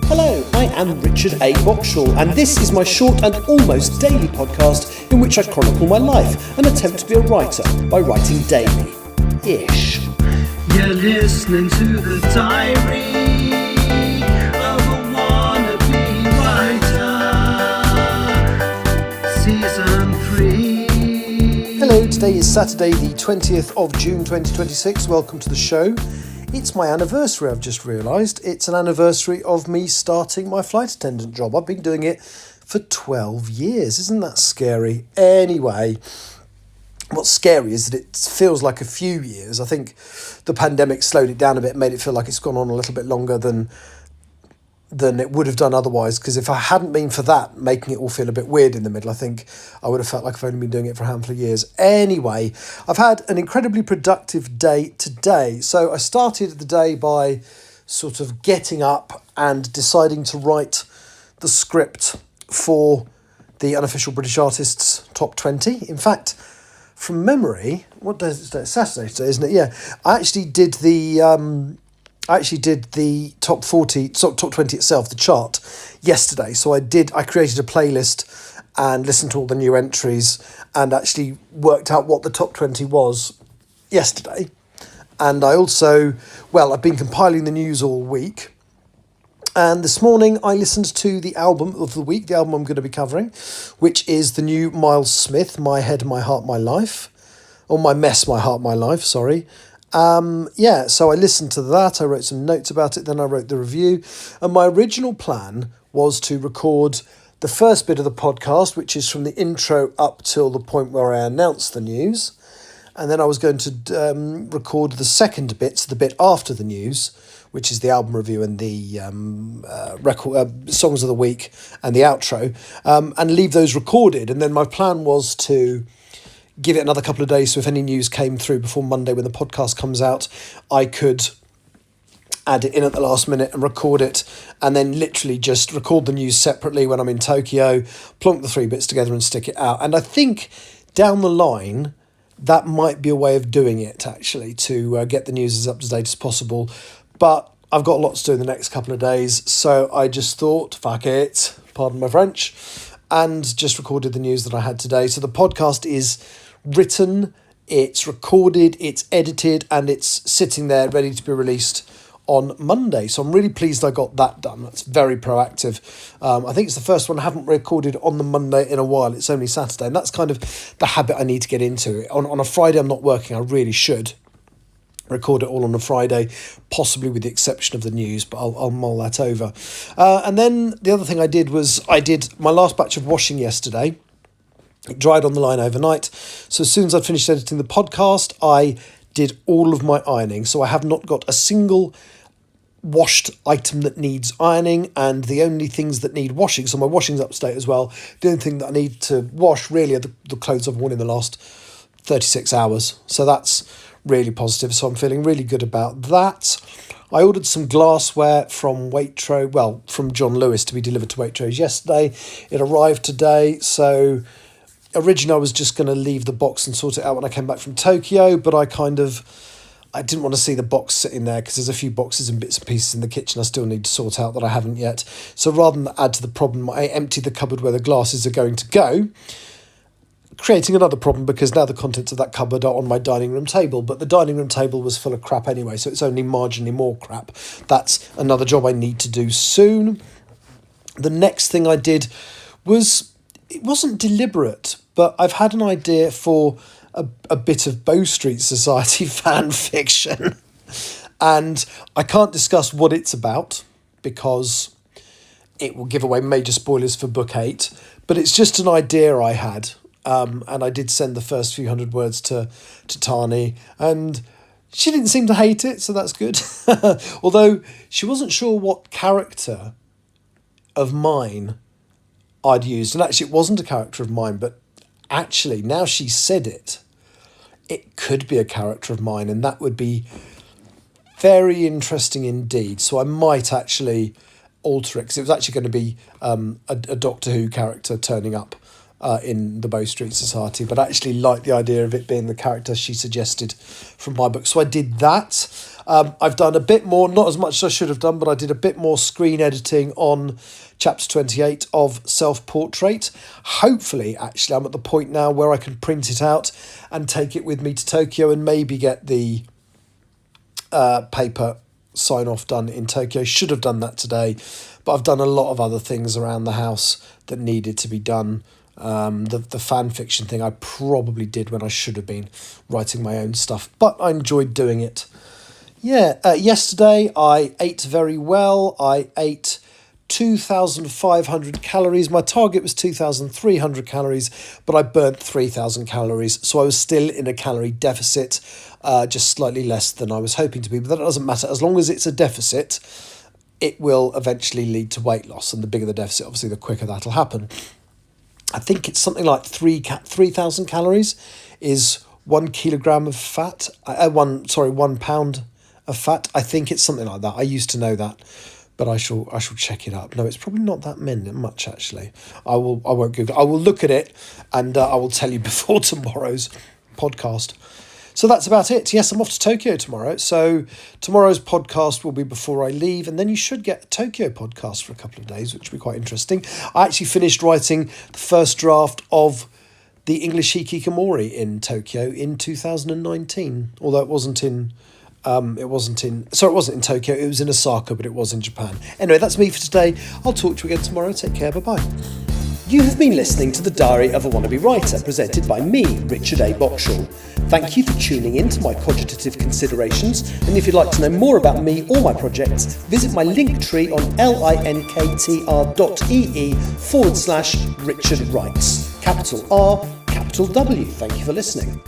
Hello, I am Richard A. Boxall, and this is my short and almost daily podcast in which I chronicle my life and attempt to be a writer by writing daily-ish. You're listening to the diary of a wannabe writer, Season 3. Hello, today is Saturday the 20th of June 2026. Welcome to the show. It's my anniversary, I've just realised. It's an anniversary of me starting my flight attendant job. I've been doing it for 12 years. Isn't that scary? Anyway, what's scary is that it feels like a few years. I think the pandemic slowed it down a bit, made it feel like it's gone on a little bit longer than it would have done otherwise, because if I hadn't been for that, making it all feel a bit weird in the middle, I think I would have felt like I've only been doing it for a handful of years. Anyway, I've had an incredibly productive day today. So I started the day by sort of getting up and deciding to write the script for the Unofficial British Artists Top 20. In fact, from memory, what day is it today? It's Saturday today, isn't it? Yeah, I actually did the top 40, top 20 itself, the chart, yesterday. So I created a playlist and listened to all the new entries and actually worked out what the top 20 was yesterday. And I also, I've been compiling the news all week. And this morning I listened to the album of the week, the album I'm going to be covering, which is the new Miles Smith, My Head, My Heart, My Life. Or My Mess, My Heart, My Life, sorry. So I listened to that, I wrote some notes about it, then I wrote the review, and my original plan was to record the first bit of the podcast, which is from the intro up till the point where I announce the news, and then I was going to record the second bit, the bit after the news, which is the album review and the songs of the week and the outro, and leave those recorded. And then my plan was to give it another couple of days, so if any news came through before Monday when the podcast comes out, I could add it in at the last minute and record it, and then literally just record the news separately when I'm in Tokyo, plonk the three bits together and stick it out. And I think down the line, that might be a way of doing it, actually, to get the news as up to date as possible. But I've got lots to do in the next couple of days, so I just thought, fuck it, pardon my French, and just recorded the news that I had today. So the podcast is written, it's recorded, it's edited, and it's sitting there ready to be released on Monday. So I'm really pleased I got that done. That's very proactive. I think it's the first one I haven't recorded on the Monday in a while. It's only Saturday, and that's kind of the habit I need to get into. On a Friday I'm not working. I really should record it all on a Friday, possibly with the exception of the news, but I'll mull that over. And then the other thing I did was I did my last batch of washing yesterday. It dried on the line overnight. So as soon as I'd finished editing the podcast, I did all of my ironing. So I have not got a single washed item that needs ironing, and the only things that need washing, so my washing's up to date as well, the only thing that I need to wash really are the clothes I've worn in the last 36 hours. So that's really positive. So I'm feeling really good about that. I ordered some glassware from Waitrose, from John Lewis to be delivered to Waitrose yesterday. It arrived today, so originally I was just going to leave the box and sort it out when I came back from Tokyo, but I didn't want to see the box sitting there because there's a few boxes and bits and pieces in the kitchen I still need to sort out that I haven't yet. So rather than add to the problem, I emptied the cupboard where the glasses are going to go, creating another problem because now the contents of that cupboard are on my dining room table, but the dining room table was full of crap anyway, so it's only marginally more crap. That's another job I need to do soon. The next thing I did was, it wasn't deliberate, but I've had an idea for a bit of Bow Street Society fan fiction, and I can't discuss what it's about because it will give away major spoilers for book 8, but it's just an idea I had, and I did send the first few hundred words to Tani, and she didn't seem to hate it, so that's good. Although she wasn't sure what character of mine I'd used, and actually it wasn't a character of mine, but actually now she said it could be a character of mine, and that would be very interesting indeed. So I might actually alter it, because it was actually going to be a Doctor Who character turning up in the Bow Street Society, but I actually liked the idea of it being the character she suggested from my book. So I did that. I've done a bit more, not as much as I should have done, but I did a bit more screen editing on chapter 28 of Self-Portrait. Hopefully, actually, I'm at the point now where I can print it out and take it with me to Tokyo and maybe get the paper sign-off done in Tokyo. Should have done that today, but I've done a lot of other things around the house that needed to be done. The fan fiction thing I probably did when I should have been writing my own stuff, but I enjoyed doing it. Yesterday I ate very well. I ate 2,500 calories. My target was 2,300 calories, but I burnt 3,000 calories. So I was still in a calorie deficit, just slightly less than I was hoping to be. But that doesn't matter. As long as it's a deficit, it will eventually lead to weight loss. And the bigger the deficit, obviously, the quicker that'll happen. I think it's something like 3,000 calories is 1 kilogram of fat. 1 pound of fat. I think it's something like that. I used to know that, but I shall check it up. No, it's probably not that much actually. I won't Google. I will look at it and I will tell you before tomorrow's podcast. So that's about it. Yes, I'm off to Tokyo tomorrow. So tomorrow's podcast will be before I leave, and then you should get a Tokyo podcast for a couple of days, which will be quite interesting. I actually finished writing the first draft of the English Hikikomori in Tokyo in 2019, although it wasn't in Tokyo, it was in Osaka, but it was in Japan. Anyway, that's me for today. I'll talk to you again tomorrow. Take care, bye-bye. You have been listening to The Diary of a Wannabe Writer, presented by me, Richard A. Boxall. Thank you for tuning in to my cogitative considerations, and if you'd like to know more about me or my projects, visit my link tree on linktr.ee/Richard Writes. Capital R, capital W. Thank you for listening.